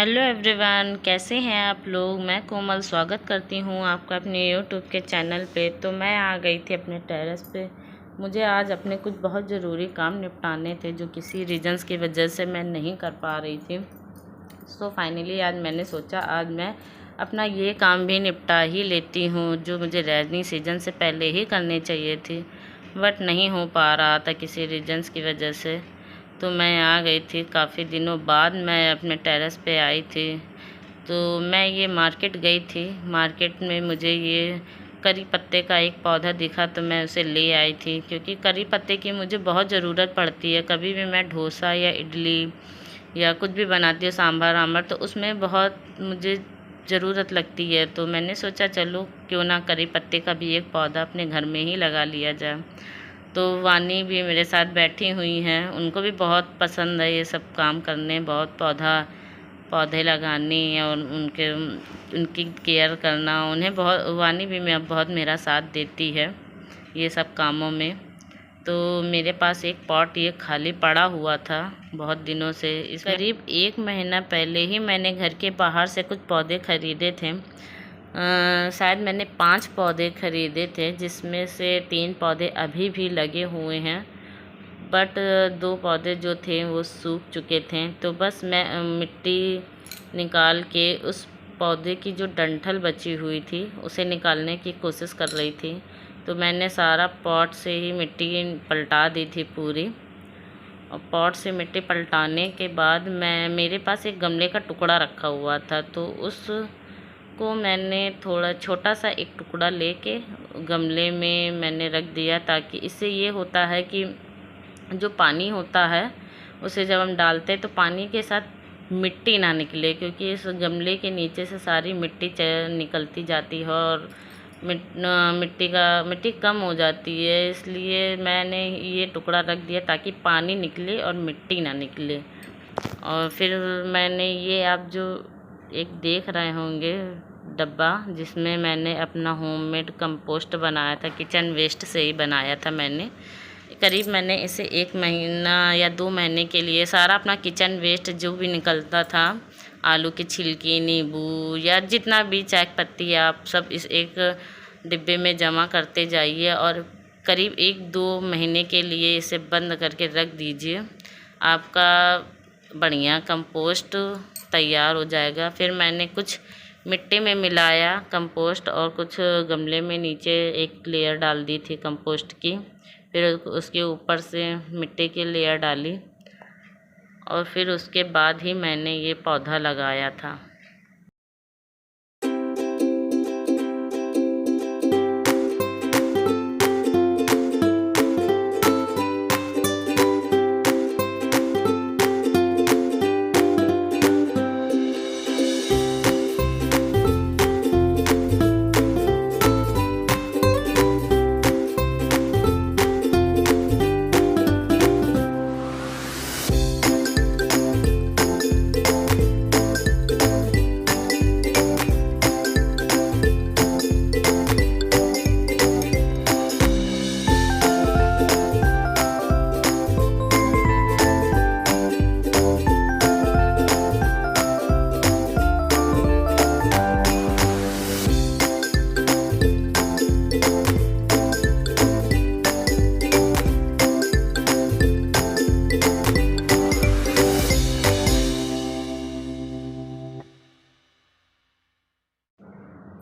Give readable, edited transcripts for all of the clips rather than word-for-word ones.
Hello everyone, कैसे हैं आप लोग। मैं कोमल स्वागत करती हूँ आपका अपने यूट्यूब के चैनल पे। तो मैं आ गई थी अपने टेरेस पे। मुझे आज अपने कुछ बहुत ज़रूरी काम निपटाने थे जो किसी रीजंस की वजह से मैं नहीं कर पा रही थी। सो फाइनली आज मैंने सोचा आज मैं अपना ये काम भी निपटा ही लेती हूँ जो मुझे रेनी सीजन से पहले ही करने चाहिए थी, बट नहीं हो पा रहा था किसी रीजंस की वजह से। तो मैं आ गई थी, काफ़ी दिनों बाद मैं अपने टेरेस पे आई थी। तो मैं ये मार्केट गई थी। मार्केट में मुझे ये करी पत्ते का एक पौधा दिखा तो मैं उसे ले आई थी, क्योंकि करी पत्ते की मुझे बहुत ज़रूरत पड़ती है। कभी भी मैं डोसा या इडली या कुछ भी बनाती हूँ, सांभर आम्बर, तो उसमें बहुत मुझे ज़रूरत लगती है। तो मैंने सोचा चलो क्यों ना करी पत्ते का भी एक पौधा अपने घर में ही लगा लिया जाए। तो वानी भी मेरे साथ बैठी हुई हैं, उनको भी बहुत पसंद है ये सब काम करने, बहुत पौधे लगाने और उनकी केयर करना। उन्हें बहुत, वानी भी बहुत मेरा साथ देती है ये सब कामों में। तो मेरे पास एक पॉट ये खाली पड़ा हुआ था बहुत दिनों से। इस करीब 1 महीना पहले ही मैंने घर के बाहर से कुछ पौधे ख़रीदे थे। शायद मैंने 5 पौधे ख़रीदे थे, जिसमें से 3 पौधे अभी भी लगे हुए हैं, बट 2 पौधे जो थे वो सूख चुके थे। तो बस मैं मिट्टी निकाल के उस पौधे की जो डंठल बची हुई थी उसे निकालने की कोशिश कर रही थी। तो मैंने सारा पॉट से ही मिट्टी पलटा दी थी पूरी, और पॉट से मिट्टी पलटाने के बाद मेरे पास एक गमले का टुकड़ा रखा हुआ था, तो उसको मैंने थोड़ा छोटा सा एक टुकड़ा लेके गमले में मैंने रख दिया, ताकि इससे ये होता है कि जो पानी होता है उसे जब हम डालते हैं तो पानी के साथ मिट्टी ना निकले, क्योंकि इस गमले के नीचे से सारी मिट्टी निकलती जाती है और मिट्टी कम हो जाती है। इसलिए मैंने ये टुकड़ा रख दिया ताकि पानी निकले और मिट्टी ना निकले। और फिर मैंने ये आप जो एक देख रहे होंगे डब्बा, जिसमें मैंने अपना होममेड कंपोस्ट बनाया था, किचन वेस्ट से ही बनाया था मैंने। करीब मैंने इसे 1 महीना या 2 महीने के लिए सारा अपना किचन वेस्ट जो भी निकलता था, आलू की छिलकी, नींबू या जितना भी चाय पत्ती, आप सब इस एक डिब्बे में जमा करते जाइए और करीब 1-2 महीने के लिए इसे बंद करके रख दीजिए। आपका बढ़िया कंपोस्ट तैयार हो जाएगा। फिर मैंने कुछ मिट्टी में मिलाया कंपोस्ट और कुछ गमले में नीचे एक लेयर डाल दी थी कंपोस्ट की। फिर उसके ऊपर से मिट्टी की लेयर डाली और फिर उसके बाद ही मैंने ये पौधा लगाया था।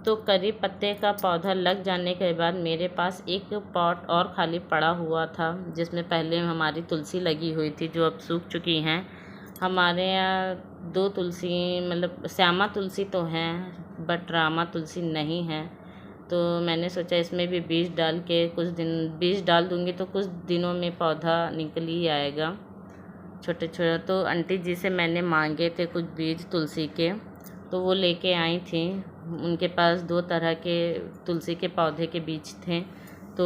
तो करी पत्ते का पौधा लग जाने के बाद मेरे पास एक पॉट और खाली पड़ा हुआ था, जिसमें पहले हमारी तुलसी लगी हुई थी जो अब सूख चुकी हैं। हमारे यहाँ 2 तुलसी, मतलब श्यामा तुलसी तो हैं बट रामा तुलसी नहीं है। तो मैंने सोचा इसमें भी बीज डाल के बीज डाल दूँगी तो कुछ दिनों में पौधा निकल ही आएगा छोटे छोटे। तो आंटी जी से मैंने मांगे थे कुछ बीज तुलसी के, तो वो लेके आई थी। उनके पास 2 तरह के तुलसी के पौधे के बीज थे, तो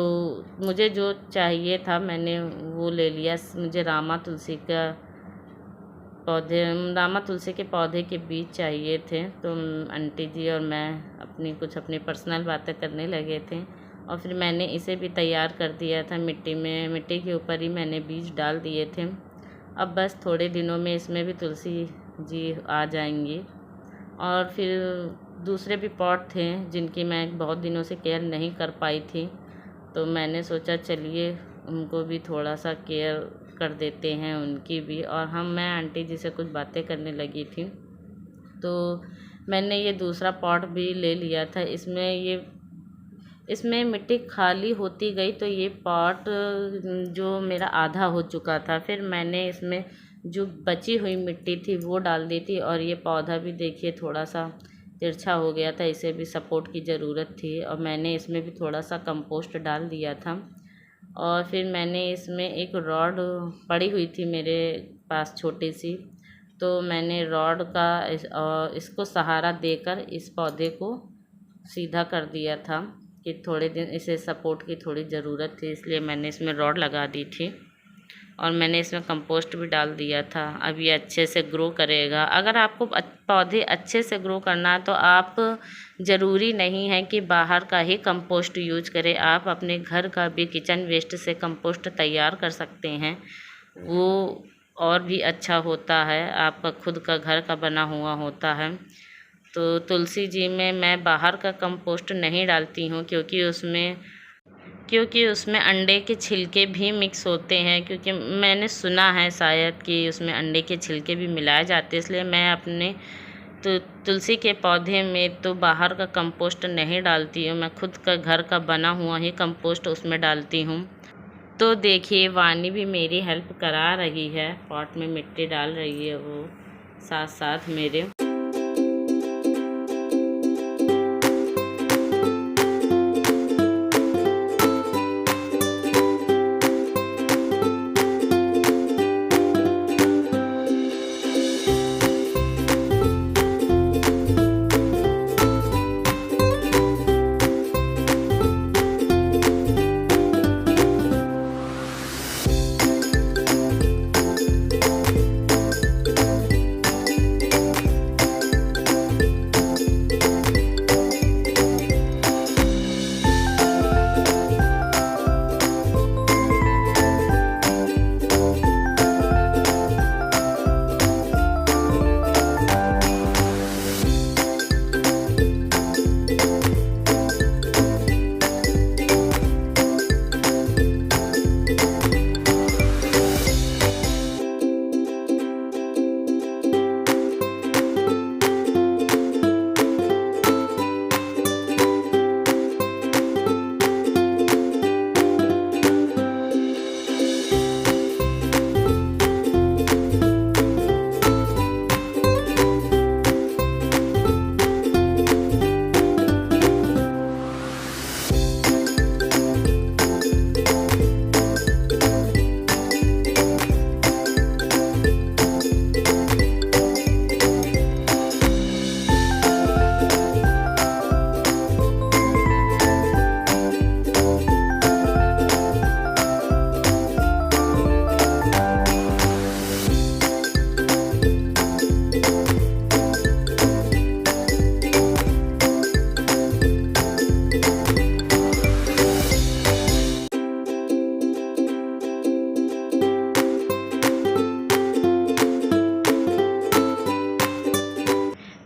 मुझे जो चाहिए था मैंने वो ले लिया। मुझे रामा तुलसी के पौधे के बीज चाहिए थे। तो आंटी जी और मैं अपनी पर्सनल बातें करने लगे थे और फिर मैंने इसे भी तैयार कर दिया था मिट्टी के ऊपर ही मैंने बीज डाल दिए थे। अब बस थोड़े दिनों में इसमें भी तुलसी जी आ जाएंगी। और फिर दूसरे भी पॉट थे जिनकी मैं बहुत दिनों से केयर नहीं कर पाई थी, तो मैंने सोचा चलिए उनको भी थोड़ा सा केयर कर देते हैं उनकी भी। और मैं आंटी जी से कुछ बातें करने लगी थी, तो मैंने ये दूसरा पॉट भी ले लिया था। इसमें मिट्टी खाली होती गई, तो ये पॉट जो मेरा आधा हो चुका था, फिर मैंने इसमें जो बची हुई मिट्टी थी वो डाल दी थी। और ये पौधा भी देखिए थोड़ा सा तिरछा हो गया था, इसे भी सपोर्ट की ज़रूरत थी। और मैंने इसमें भी थोड़ा सा कंपोस्ट डाल दिया था। और फिर मैंने इसमें एक रॉड पड़ी हुई थी मेरे पास छोटी सी, तो मैंने रॉड का इसको सहारा देकर इस पौधे को सीधा कर दिया था कि थोड़े दिन इसे सपोर्ट की थोड़ी ज़रूरत थी, इसलिए मैंने इसमें रॉड लगा दी थी। और मैंने इसमें कंपोस्ट भी डाल दिया था। अब ये अच्छे से ग्रो करेगा। अगर आपको पौधे अच्छे से ग्रो करना है तो आप ज़रूरी नहीं है कि बाहर का ही कंपोस्ट यूज करें, आप अपने घर का भी किचन वेस्ट से कंपोस्ट तैयार कर सकते हैं, वो और भी अच्छा होता है, आपका खुद का घर का बना हुआ होता है। तो तुलसी जी में मैं बाहर का कंपोस्ट नहीं डालती हूँ, क्योंकि उसमें अंडे के छिलके भी मिक्स होते हैं, क्योंकि मैंने सुना है शायद कि उसमें अंडे के छिलके भी मिलाए जाते हैं। इसलिए मैं अपने तुलसी के पौधे में तो बाहर का कंपोस्ट नहीं डालती हूँ, मैं खुद का घर का बना हुआ ही कंपोस्ट उसमें डालती हूँ। तो देखिए वानी भी मेरी हेल्प करा रही है, पॉट में मिट्टी डाल रही है वो साथ साथ मेरे।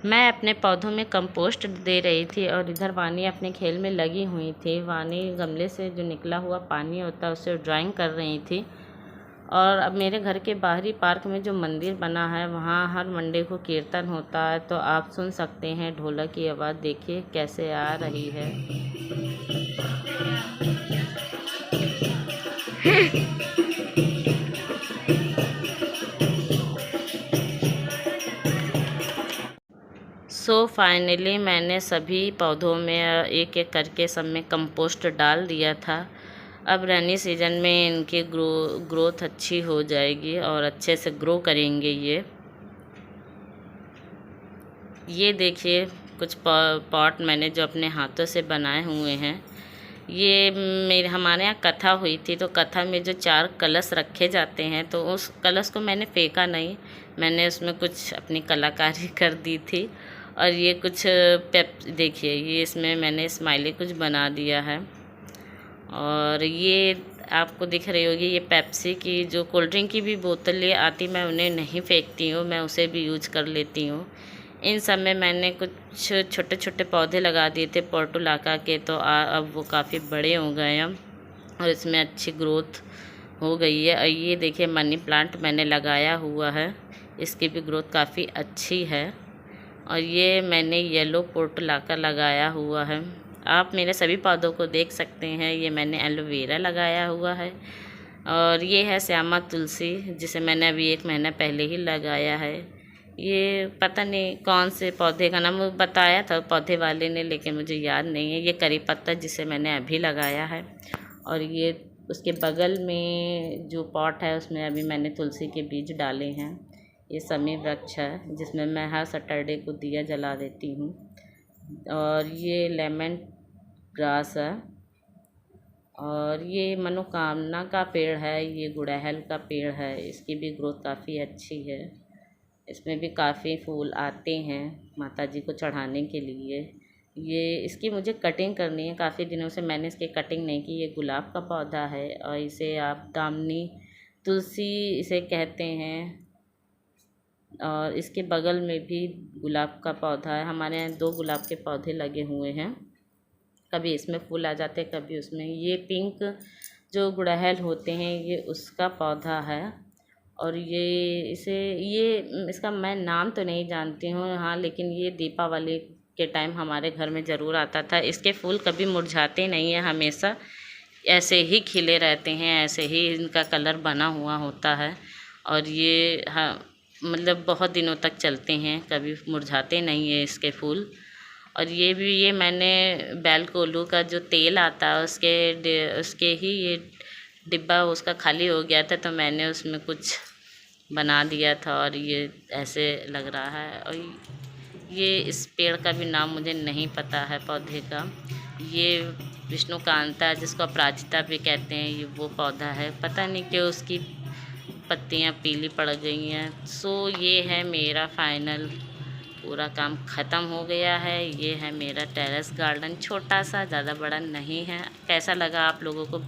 मैं अपने पौधों में कंपोस्ट दे रही थी और इधर वानी अपने खेल में लगी हुई थी। वानी गमले से जो निकला हुआ पानी होता है उससे ड्राइंग कर रही थी। और अब मेरे घर के बाहरी पार्क में जो मंदिर बना है वहाँ हर मंडे को कीर्तन होता है, तो आप सुन सकते हैं ढोलक की आवाज़, देखिए कैसे आ रही है। सो फाइनली मैंने सभी पौधों में एक एक करके सब में कंपोस्ट डाल दिया था। अब रेनी सीजन में इनकी ग्रोथ अच्छी हो जाएगी और अच्छे से ग्रो करेंगे ये देखिए कुछ पॉट मैंने जो अपने हाथों से बनाए हुए हैं। ये हमारे यहाँ कथा हुई थी, तो कथा में जो 4 कलश रखे जाते हैं, तो उस कलश को मैंने फेंका नहीं, मैंने उसमें कुछ अपनी कलाकारी कर दी थी। और ये कुछ देखिए ये इसमें मैंने स्माइली कुछ बना दिया है। और ये आपको दिख रही होगी ये पेप्सी की जो कोल्ड ड्रिंक की भी बोतलें आती, मैं उन्हें नहीं फेंकती हूँ, मैं उसे भी यूज कर लेती हूँ। इन सब में मैंने कुछ छोटे छोटे पौधे लगा दिए थे पोर्टुलाका के, तो अब वो काफ़ी बड़े हो गए हैं और इसमें अच्छी ग्रोथ हो गई है। और ये देखिए मनी प्लांट मैंने लगाया हुआ है, इसकी भी ग्रोथ काफ़ी अच्छी है। और ये मैंने येलो पोर्टुलाका लगाया हुआ है। आप मेरे सभी पौधों को देख सकते हैं। ये मैंने एलोवेरा लगाया हुआ है और ये है श्यामा तुलसी, जिसे मैंने अभी 1 महीना पहले ही लगाया है। ये पता नहीं कौन से पौधे का नाम बताया था पौधे वाले ने, लेकिन मुझे याद नहीं है। ये करी पत्ता जिसे मैंने अभी लगाया है। और ये उसके बगल में जो पॉट है उसमें अभी मैंने तुलसी के बीज डाले हैं। ये समी वृक्ष है जिसमें मैं हर सैटरडे को दिया जला देती हूँ। और ये लेमन ग्रास है और ये मनोकामना का पेड़ है, ये गुड़हल का पेड़ है, इसकी भी ग्रोथ काफ़ी अच्छी है। इसमें भी काफ़ी फूल आते हैं माता जी को चढ़ाने के लिए। ये इसकी मुझे कटिंग करनी है, काफ़ी दिनों से मैंने इसकी कटिंग नहीं की। ये गुलाब का पौधा है और इसे आप दामनी तुलसी इसे कहते हैं। और इसके बगल में भी गुलाब का पौधा है। हमारे यहाँ 2 गुलाब के पौधे लगे हुए हैं, कभी इसमें फूल आ जाते हैं कभी उसमें। ये पिंक जो गुड़हल होते हैं ये उसका पौधा है। और ये इसका मैं नाम तो नहीं जानती हूँ, हाँ, लेकिन ये दीपावली के टाइम हमारे घर में ज़रूर आता था। इसके फूल कभी मुरझाते नहीं हैं, हमेशा ऐसे ही खिले रहते हैं, ऐसे ही इनका कलर बना हुआ होता है। और ये हाँ मतलब बहुत दिनों तक चलते हैं, कभी मुरझाते नहीं है इसके फूल। और ये मैंने बेलकोलू का जो तेल आता है उसके ही ये डिब्बा उसका खाली हो गया था, तो मैंने उसमें कुछ बना दिया था और ये ऐसे लग रहा है। और ये इस पेड़ का भी नाम मुझे नहीं पता है पौधे का। ये विष्णुकांता जिसको अपराजिता भी कहते हैं, ये वो पौधा है, पता नहीं क्यों उसकी पत्तियां पीली पड़ गई हैं। सो ये है मेरा फाइनल, पूरा काम ख़त्म हो गया है। ये है मेरा टेरेस गार्डन, छोटा सा, ज़्यादा बड़ा नहीं है। कैसा लगा आप लोगों को